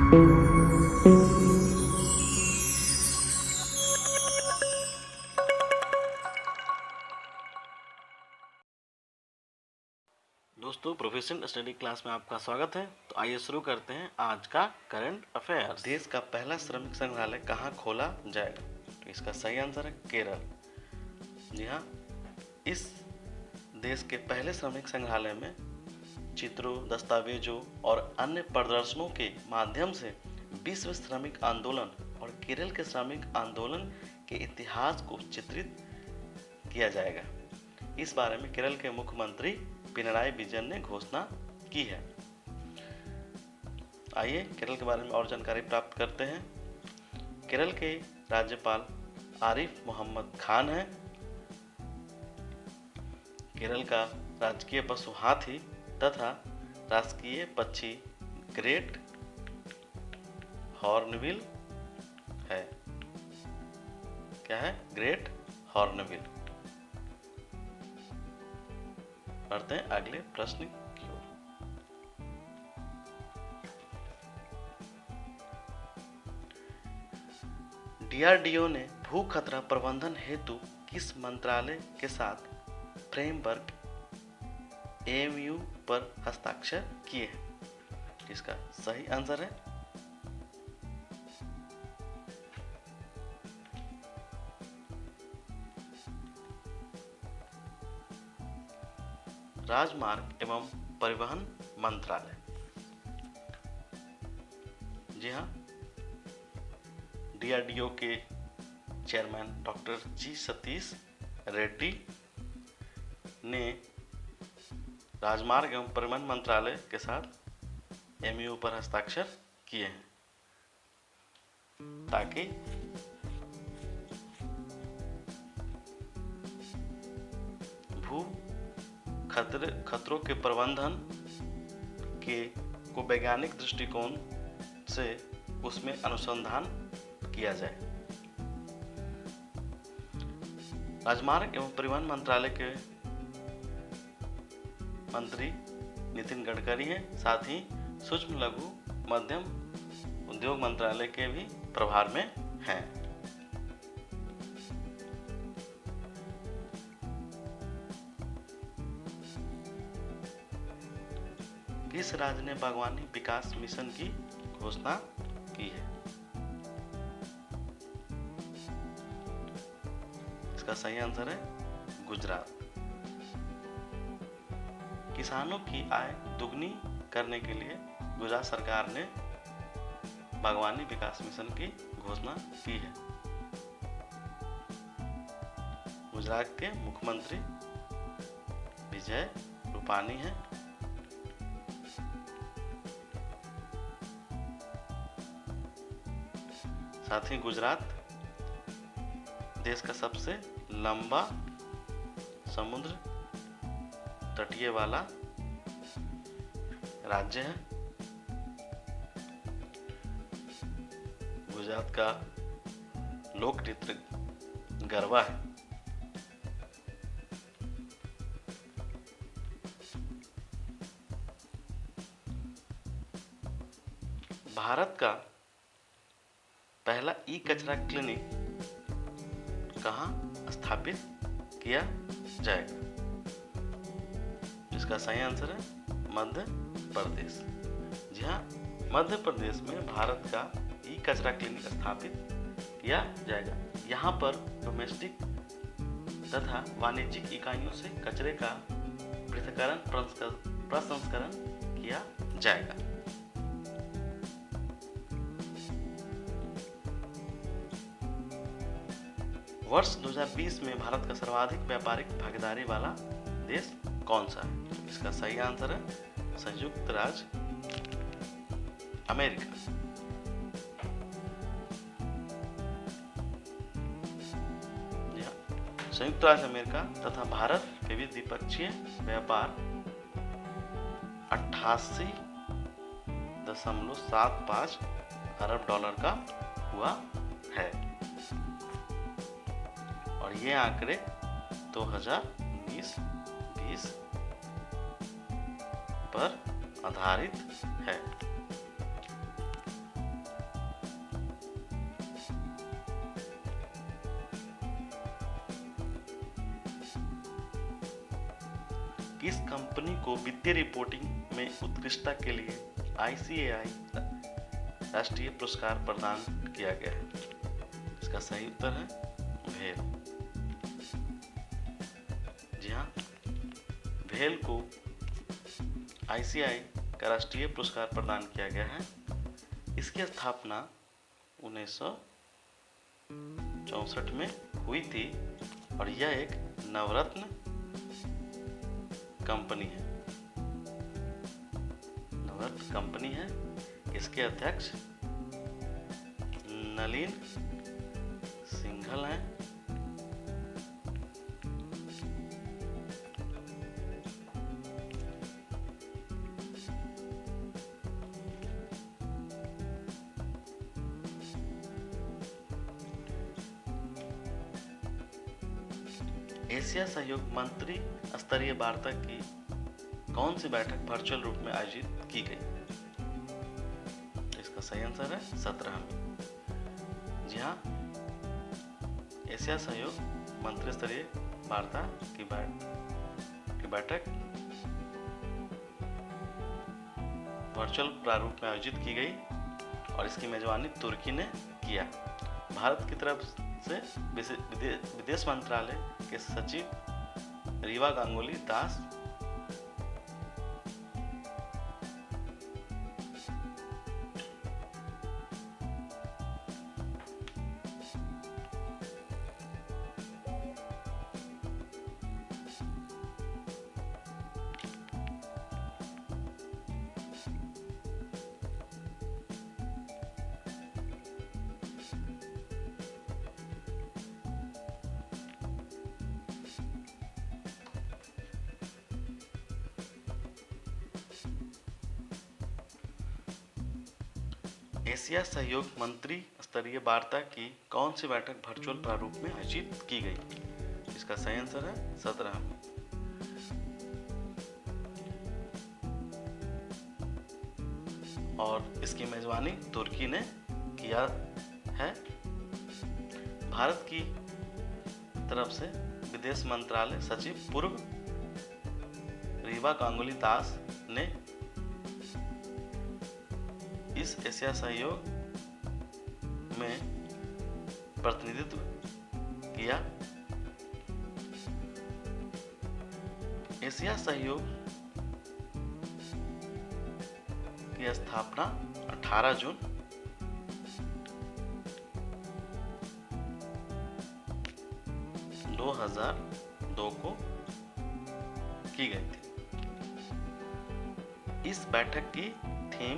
दोस्तों, professional study class में आपका स्वागत है। तो आइए शुरू करते हैं आज का करंट अफेयर्स। देश का पहला श्रमिक संग्रहालय कहाँ खोला जाएगा? तो इसका सही आंसर है केरल। जी हाँ, इस देश के पहले श्रमिक संग्रहालय में चित्रों, दस्तावेजों और अन्य प्रदर्शनों के माध्यम से विश्व श्रमिक आंदोलन और केरल के श्रमिक आंदोलन के इतिहास को चित्रित किया जाएगा। इस बारे में केरल के मुख्यमंत्री पिनराई विजयन ने घोषणा की है। आइए केरल के बारे में और जानकारी प्राप्त करते हैं। केरल के राज्यपाल आरिफ मोहम्मद खान हैं। केरल का राजकीय पशु हाथी तथा राष्ट्रीय पक्षी ग्रेट हॉर्नबिल है। क्या है? Great hornbill. बढ़ते हैं अगले प्रश्न की ओर। डीआरडीओ ने भू खतरा प्रबंधन हेतु किस मंत्रालय के साथ फ्रेमवर्क एमयू पर हस्ताक्षर किए हैं? इसका सही आंसर है राजमार्ग एवं परिवहन मंत्रालय। जी हाँ, डीआरडीओ के चेयरमैन डॉक्टर जी सतीश रेड्डी ने राजमार्ग एवं परिवहन मंत्रालय के साथ एमयू पर हस्ताक्षर किए हैं ताकि भू खतरों के प्रबंधन को वैज्ञानिक दृष्टिकोण से उसमें अनुसंधान किया जाए। राजमार्ग एवं परिवहन मंत्रालय के मंत्री नितिन गडकरी हैं। साथ ही सूक्ष्म लघु मध्यम उद्योग मंत्रालय के भी प्रभार में हैं। किस राज्य ने बागवानी विकास मिशन की घोषणा की है? इसका सही आंसर है गुजरात। किसानों की आय दुगनी करने के लिए गुजरात सरकार ने बागवानी विकास मिशन की घोषणा की है। गुजरात के मुख्यमंत्री विजय रूपानी हैं। साथ ही गुजरात देश का सबसे लंबा समुद्र तटीय वाला राज्य है। गुजरात का लोक नृत्य गरबा है। भारत का पहला ई कचरा क्लिनिक कहाँ स्थापित किया जाएगा? इसका सही आंसर है मध्य प्रदेश। जी हाँ, मध्य प्रदेश में भारत का ई कचरा क्लिनिक स्थापित किया जाएगा। यहाँ पर डोमेस्टिक तथा वाणिज्यिक इकाइयों से कचरे का पृथक्करण प्रसंस्करण किया जाएगा। वर्ष 2020 में भारत का सर्वाधिक व्यापारिक भागीदारी वाला देश कौन सा है? इसका सही आंसर है संयुक्त राज्य अमेरिका। संयुक्त राज्य अमेरिका तथा भारत के बीच द्विपक्षीय व्यापार 88.75 अरब डॉलर का हुआ है और ये आंकड़े 2020 पर आधारित है। कंपनी को वित्तीय रिपोर्टिंग में उत्कृष्टता के लिए ICAI राष्ट्रीय पुरस्कार प्रदान किया गया है? इसका सही उत्तर है भेल। जी हाँ, भेल को ICAI का राष्ट्रीय पुरस्कार प्रदान किया गया है। इसकी स्थापना 1964 में हुई थी और यह एक नवरत्न कंपनी है। नवरत्न कंपनी है। इसके अध्यक्ष नलिन सिंघल हैं। एशिया सहयोग मंत्री स्तरीय वार्ता की कौन सी बैठक वर्चुअल रूप में आयोजित की गई? इसका सही आंसर है 17वीं। जी हाँ, एशिया सहयोग मंत्री स्तरीय वार्ता की बैठक वर्चुअल प्रारूप में आयोजित की गई और इसकी मेजबानी तुर्की ने किया। भारत की तरफ से विदेश मंत्रालय के सचिव रीवा गांगुली दास एशिया सहयोग मंत्री स्तरीय वार्ता की कौन सी बैठक वर्चुअल प्रारूप में आयोजित की गई? इसका सही आंसर है 17वीं। और इसकी मेजबानी तुर्की ने किया है। भारत की तरफ से विदेश मंत्रालय सचिव पूर्व रीवा गांगुली दास ने इस एशिया सहयोग में प्रतिनिधित्व किया। एशिया सहयोग की स्थापना 18 जून 2002 को की गई थी। इस बैठक की theme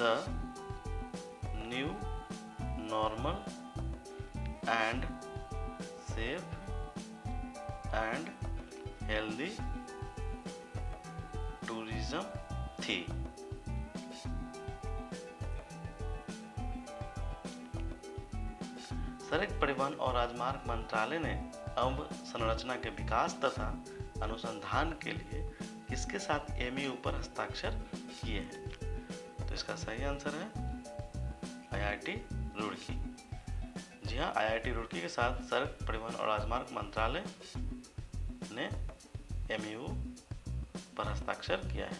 The new normal and safe and healthy tourism थी। सड़क परिवहन और राजमार्ग मंत्रालय ने अवसंरचना के विकास तथा अनुसंधान के लिए किसके साथ MOU पर हस्ताक्षर किए हैं? तो इसका सही आंसर है IIT रुड़की। जी हाँ, IIT रुड़की के साथ सड़क परिवहन और राजमार्ग मंत्रालय ने MOU पर हस्ताक्षर किया है।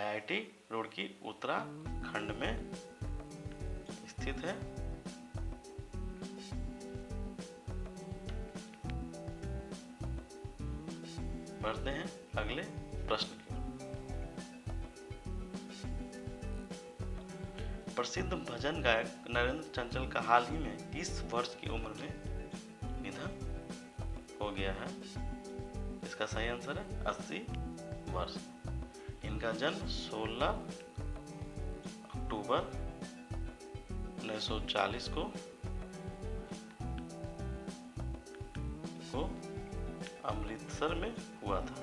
IIT रुड़की उत्तराखंड में स्थित है। बढ़ते हैं अगले प्रश्न की। प्रसिद्ध भजन गायक नरेंद्र चंचल का हाल ही में किस वर्ष की उम्र में निधन हो गया है? इसका सही आंसर है 80 वर्ष। इनका जन्म 16 अक्टूबर 1940 को अमृतसर में हुआ था।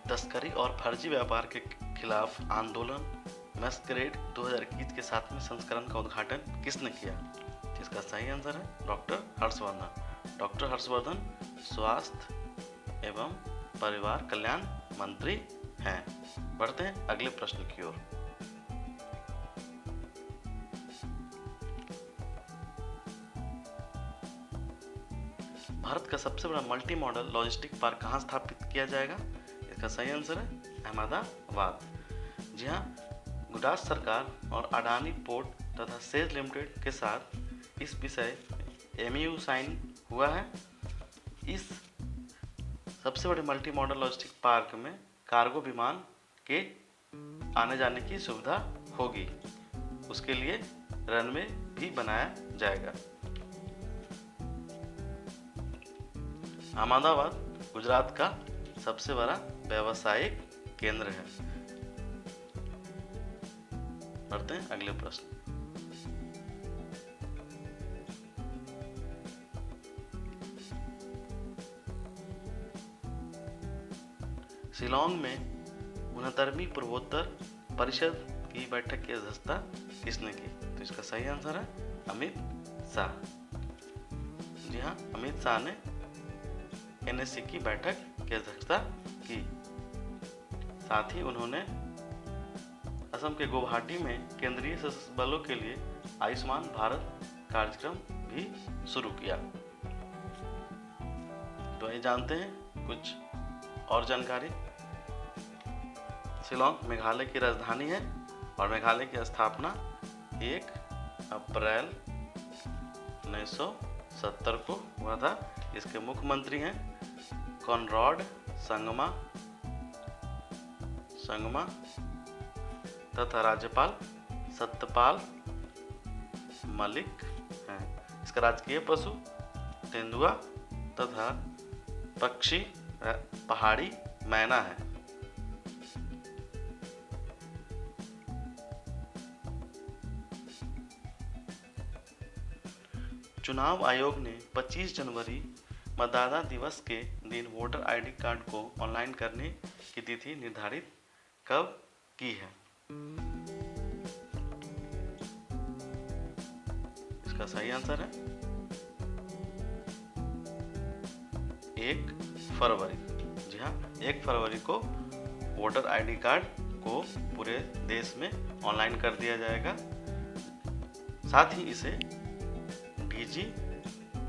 तस्करी और फर्जी व्यापार के खिलाफ आंदोलन मैस्करेड 2021 के 7वें संस्करण का उद्घाटन किसने किया? इसका सही आंसर है डॉक्टर हर्षवर्धन। डॉक्टर हर्षवर्धन स्वास्थ्य एवं परिवार कल्याण मंत्री हैं। बढ़ते हैं अगले प्रश्न की ओर। भारत का सबसे बड़ा मल्टी मॉडल लॉजिस्टिक पार्क कहाँ स्थापित किया जाएगा? इसका सही आंसर है अहमदाबाद। जी हाँ, गुजरात सरकार और अडानी पोर्ट तथा सेज लिमिटेड के साथ इस विषय MOU साइन हुआ है। इस सबसे बड़े मल्टी मॉडल लॉजिस्टिक पार्क में कार्गो विमान के आने जाने की सुविधा होगी। उसके लिए रनवे भी बनाया जाएगा। अहमदाबाद गुजरात का सबसे बड़ा व्यावसायिक केंद्र है। बढ़ते हैं अगले प्रश्न। शिलांग में 69वीं पूर्वोत्तर परिषद की बैठक की अध्यक्षता किसने की? तो इसका सही आंसर है अमित शाह। जी हाँ, अमित शाह ने NSC की बैठक की अध्यक्षता की। साथ ही उन्होंने असम के गुवाहाटी में केंद्रीय सशस्त्र बलों के लिए आयुष्मान भारत कार्यक्रम भी शुरू किया। तो ये जानते हैं कुछ और जानकारी। शिलांग मेघालय की राजधानी है और मेघालय की स्थापना 1 अप्रैल 1970 को हुआ था। इसके मुख्यमंत्री हैं कॉनराड संगमा तथा राज्यपाल सत्यपाल मलिक हैं। इसका राजकीय पशु तेंदुआ तथा पक्षी पहाड़ी मैना है। चुनाव आयोग ने 25 जनवरी मतदाता दिवस के दिन वोटर ID कार्ड को ऑनलाइन करने की तिथि निर्धारित कब की है? इसका सही आंसर है 1 फरवरी। जी हाँ, 1 फरवरी को वोटर ID कार्ड को पूरे देश में ऑनलाइन कर दिया जाएगा। साथ ही इसे डिजी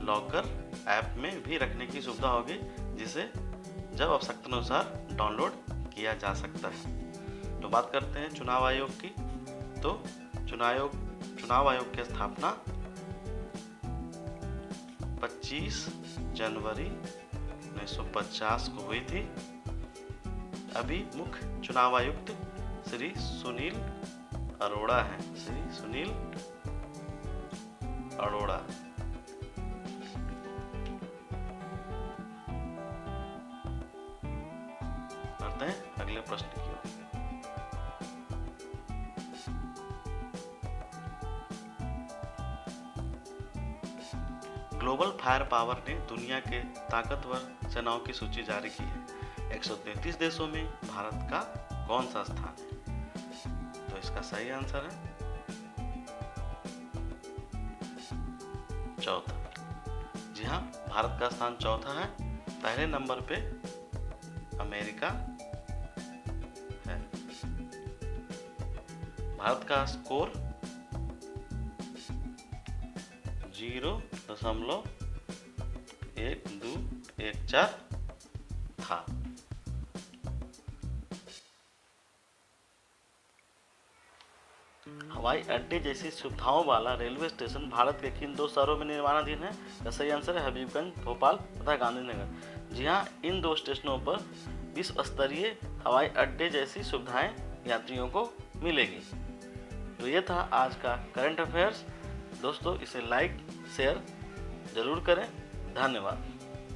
लॉकर ऐप में भी रखने की सुविधा होगी, जिसे जब आवश्यकतानुसार डाउनलोड किया जा सकता है। तो बात करते हैं चुनाव आयोग की। तो चुनाव आयोग की स्थापना 25 जनवरी 1950 को हुई थी। अभी मुख्य चुनाव आयुक्त श्री सुनील अरोड़ा हैं। श्री सुनील अरोड़ा। करते हैं अगले प्रश्न की ओर। ग्लोबल फायर पावर ने दुनिया के ताकतवर सेनाओं की सूची जारी की है। 133 देशों में भारत का कौन सा स्थान है? तो इसका सही आंसर है चौथा। जी हाँ, भारत का स्थान चौथा है। पहले नंबर पे अमेरिका है। भारत का स्कोर 0.1214 था। हवाई अड्डे जैसी सुविधाओं वाला रेलवे स्टेशन भारत के किन 2 शहरों में निर्माणाधीन है? इसका सही आंसर है हबीबगंज, भोपाल तथा गांधीनगर। जी हाँ, इन 2 स्टेशनों पर विश्व स्तरीय हवाई अड्डे जैसी सुविधाएं यात्रियों को मिलेगी। तो ये था आज का करंट अफेयर्स। दोस्तों, इसे लाइक शेयर जरूर करें। धन्यवाद।